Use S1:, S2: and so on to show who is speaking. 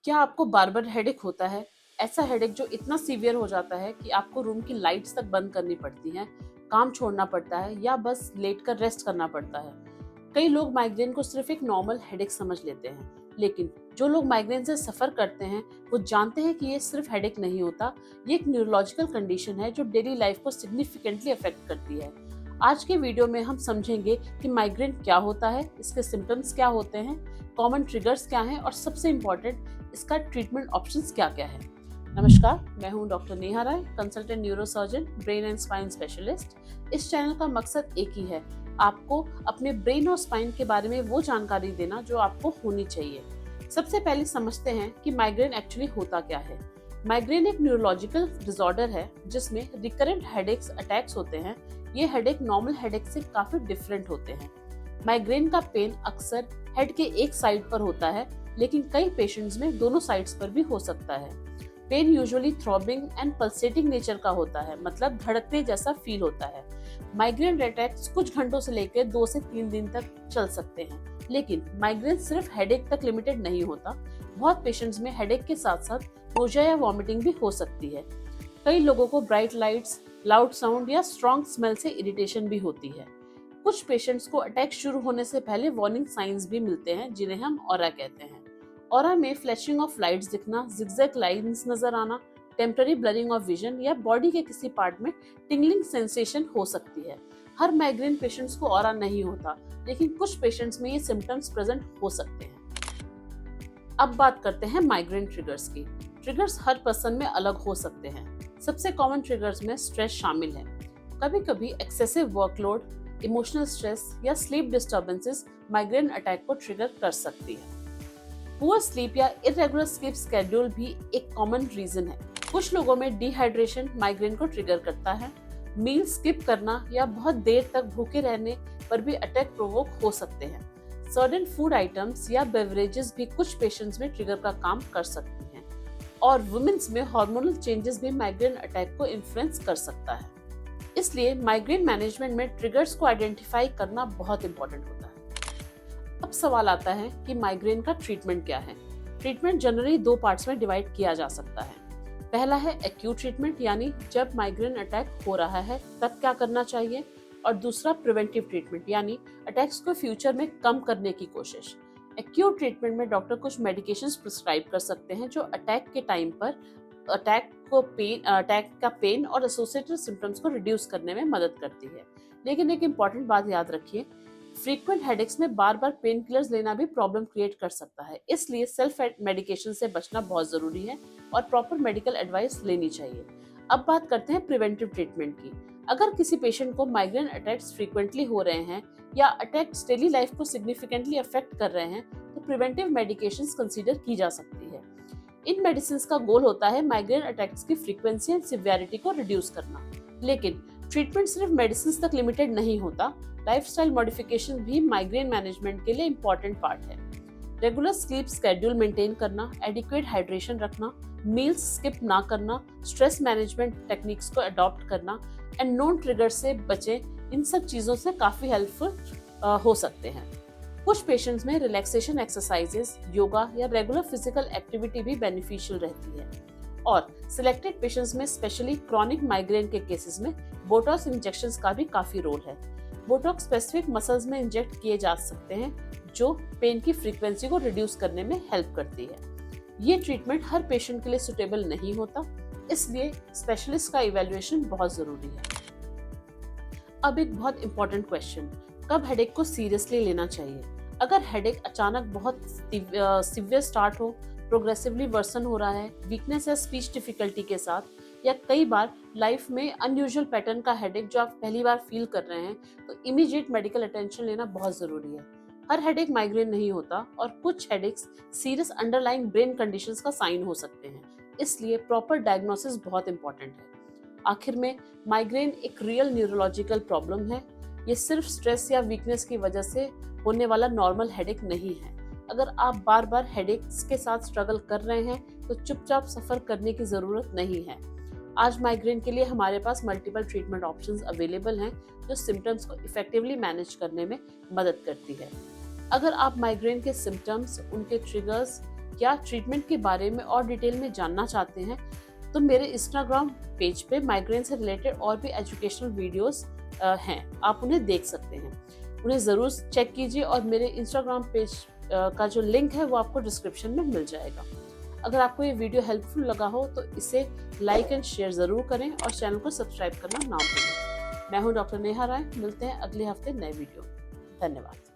S1: क्या आपको बार बार हेडेक होता है? ऐसा हेडेक जो इतना सीवियर हो जाता है कि आपको रूम की लाइट्स तक बंद करनी पड़ती हैं, काम छोड़ना पड़ता है या बस लेट कर रेस्ट करना पड़ता है। कई लोग माइग्रेन को सिर्फ एक नॉर्मल हेडेक समझ लेते हैं, लेकिन जो लोग माइग्रेन से सफर करते हैं वो जानते हैं कि ये सिर्फ हेडेक नहीं होता, ये एक न्यूरोलॉजिकल कंडीशन है जो डेली लाइफ को सिग्निफिकेंटली अफेक्ट करती है। आज के वीडियो में हम समझेंगे कि माइग्रेन क्या होता है, इसके सिम्टम्स क्या होते हैं, कॉमन ट्रिगर्स क्या हैं और सबसे इम्पोर्टेंट इसका ट्रीटमेंट ऑप्शंस क्या-क्या है। नमस्कार, मैं हूं doctor Neha Rai, consultant neurosurgeon, brain and spine specialist. इस चैनल का मकसद एक ही है, आपको अपने ब्रेन और स्पाइन के बारे में वो जानकारी देना जो आपको होनी चाहिए। सबसे पहले समझते हैं कि माइग्रेन एक्चुअली होता क्या है। माइग्रेन एक न्यूरोलॉजिकल डिसऑर्डर है जिसमें रिकरेंट हेडेक्स अटैक्स होते हैं। ये हेडेक नॉर्मल हेडेक से काफी डिफरेंट होते हैं। माइग्रेन का पेन अक्सर हेड के एक साइड पर होता है, लेकिन कई पेशेंट्स में दोनों साइड्स पर भी हो सकता है। Pain usually throbbing and pulsating nature का होता है, मतलब धड़कने जैसा फील होता है। माइग्रेन अटैक्स कुछ घंटों से लेकर 2 से 3 दिन तक चल सकते हैं, लेकिन माइग्रेन सिर्फ हेडेक तक लिमिटेड नहीं होता। बहुत पेशेंट्स में हेडेक के साथ साथ नोजिया या वॉमिटिंग भी हो सकती है। कई लोगों को ब्राइट लाइट्स, लाउड साउंड या स्ट्रॉन्ग स्मेल से इरिटेशन भी होती है। कुछ पेशेंट्स को अटैक शुरू होने से पहले वार्निंग साइंस भी मिलते हैं, जिन्हें हम ऑरा कहते हैं। ऑरा में फ्लैशिंग ऑफ लाइट्स दिखना, जिगजैग लाइंस नजर आना, टेम्पररी ब्लरिंग ऑफ विजन या बॉडी के किसी पार्ट में टिंगलिंग सेंसेशन हो सकती है। हर माइग्रेन पेशेंट्स को ऑरा नहीं होता, लेकिन कुछ पेशेंट्स में ये सिम्टम्स प्रेजेंट हो सकते हैं। अब बात करते हैं माइग्रेन ट्रिगर्स की। ट्रिगर्स हर पर्सन में अलग हो सकते हैं। सबसे कॉमन ट्रिगर्स में स्ट्रेस शामिल है। कभी कभी एक्सेसिव वर्कलोड, इमोशनल स्ट्रेस या स्लीप डिस्टर्बेंसेस माइग्रेन अटैक को ट्रिगर कर सकती है। पुअर स्लीप या इरेगुलर स्लीप स्केड्यूल भी एक कॉमन रीजन है। कुछ लोगों में डिहाइड्रेशन माइग्रेन को ट्रिगर करता है। मील स्किप करना या बहुत देर तक भूखे रहने पर भी अटैक प्रोवोक हो सकते हैं। सर्टेन फूड आइटम्स या बेवरेजेस भी कुछ पेशेंट्स में ट्रिगर का काम कर सकती हैं। और वुमेन्स में हार्मोनल चेंजेस भी माइग्रेन अटैक को इन्फ्लुएंस कर सकता है। इसलिए माइग्रेन मैनेजमेंट में ट्रिगर्स को आइडेंटिफाई करना बहुत इंपॉर्टेंट होता है। अब सवाल आता है कि माइग्रेन का ट्रीटमेंट क्या है। ट्रीटमेंट जनरली 2 पार्ट्स में डिवाइड किया जा सकता है। पहला है एक्यूट ट्रीटमेंट, यानी जब माइग्रेन अटैक हो रहा है तब क्या करना चाहिए, और दूसरा प्रिवेंटिव ट्रीटमेंट, यानी अटैक्स को फ्यूचर में कम करने की कोशिश। एक्यूट ट्रीटमेंट में डॉक्टर कुछ मेडिकेशंस प्रिस्क्राइब कर सकते हैं जो अटैक के टाइम पर अटैक का पेन और एसोसिएटेड सिम्टम्स को रिड्यूस करने में मदद करती है। लेकिन एक इम्पॉर्टेंट बात याद रखिए, फ्रीक्वेंट हेडेक्स में बार बार पेन किलर्स लेना भी प्रॉब्लम क्रिएट कर सकता है। इसलिए सेल्फ मेडिकेशन से बचना बहुत जरूरी है और प्रॉपर मेडिकल एडवाइस लेनी चाहिए। अब बात करते हैं प्रिवेंटिव ट्रीटमेंट की। अगर किसी पेशेंट को माइग्रेन अटैक्स फ्रीक्वेंटली हो रहे हैं या अटैक्स डेली लाइफ को सिग्निफिकेंटली अफेक्ट कर रहे हैं, तो प्रिवेंटिव मेडिकेशंस कंसीडर की जा सकती है। इन मेडिसिन का गोल होता है माइग्रेन अटैक्स की फ्रीक्वेंसी एंड सिवियरिटी को रिड्यूस करना। लेकिन ट्रीटमेंट सिर्फ मेडिसिन तक लिमिटेड नहीं होता। लाइफस्टाइल मॉडिफिकेशन भी माइग्रेन मैनेजमेंट के लिए इम्पोर्टेंट पार्ट है। रेगुलर स्लीप स्केड्यूल मेंटेन करना, एडिक्वेट हाइड्रेशन रखना, मील्स स्किप ना करना, स्ट्रेस मैनेजमेंट टेक्निक्स को अडॉप्ट करना एंड नॉन ट्रिगर से बचें, इन सब चीज़ों से काफ़ी हेल्पफुल हो सकते हैं। कुछ पेशेंट्स में रिलैक्सेशन एक्सरसाइजेस, योगा या रेगुलर फिजिकल एक्टिविटी भी बेनिफिशियल रहती है। और सिलेक्टेड पेशेंट्स में, स्पेशली क्रॉनिक माइग्रेन के केसेस में, बोटॉक्स इंजेक्शंस का भी काफ़ी रोल है। बोटॉक्स स्पेसिफिक मसल्स में इंजेक्ट किए जा सकते हैं, जो पेन की फ्रीक्वेंसी को रिड्यूस करने में हेल्प करती है। ये ट्रीटमेंट हर पेशेंट के लिए सुटेबल नहीं होता, इसलिए स्पेशलिस्ट का इवैल्यूएशन बहुत ज़रूरी है। अब एक बहुत इंपॉर्टेंट क्वेश्चन, कब हेडेक को सीरियसली लेना चाहिए। अगर हेडेक अचानक बहुत सीवियर स्टार्ट हो, प्रोग्रेसिवली वर्सन हो रहा है, वीकनेस या स्पीच डिफिकल्टी के साथ, या कई बार लाइफ में अनयूजुअल पैटर्न का हेडेक जो आप पहली बार फील कर रहे हैं, तो इमीडिएट मेडिकल अटेंशन लेना बहुत ज़रूरी है। हर हेडेक माइग्रेन नहीं होता और कुछ headaches serious underlying brain conditions का साइन हो सकते हैं, इसलिए प्रॉपर डायग्नोसिस बहुत इंपॉर्टेंट है। आखिर में, माइग्रेन एक रियल न्यूरोलॉजिकल प्रॉब्लम है। ये सिर्फ स्ट्रेस या वीकनेस की वजह से होने वाला नॉर्मल हेडेक नहीं है। अगर आप बार बार हेडेक्स के साथ स्ट्रगल कर रहे हैं, तो चुपचाप सफर करने की जरूरत नहीं है। आज माइग्रेन के लिए हमारे पास मल्टीपल ट्रीटमेंट ऑप्शंस अवेलेबल हैं, जो सिम्टम्स को इफेक्टिवली मैनेज करने में मदद करती है। अगर आप माइग्रेन के सिम्टम्स, उनके ट्रिगर्स क्या ट्रीटमेंट के बारे में और डिटेल में जानना चाहते हैं तो मेरे इंस्टाग्राम पेज पे माइग्रेन से रिलेटेड और भी एजुकेशनल वीडियोस हैं, आप उन्हें देख सकते हैं। उन्हें ज़रूर चेक कीजिए और मेरे इंस्टाग्राम पेज का जो लिंक है वो आपको डिस्क्रिप्शन में मिल जाएगा। अगर आपको ये वीडियो हेल्पफुल लगा हो तो इसे लाइक एंड शेयर ज़रूर करें और चैनल को सब्सक्राइब करना ना भूलें। मैं हूँ डॉक्टर नेहा राय, मिलते हैं अगले हफ्ते नए वीडियो। धन्यवाद।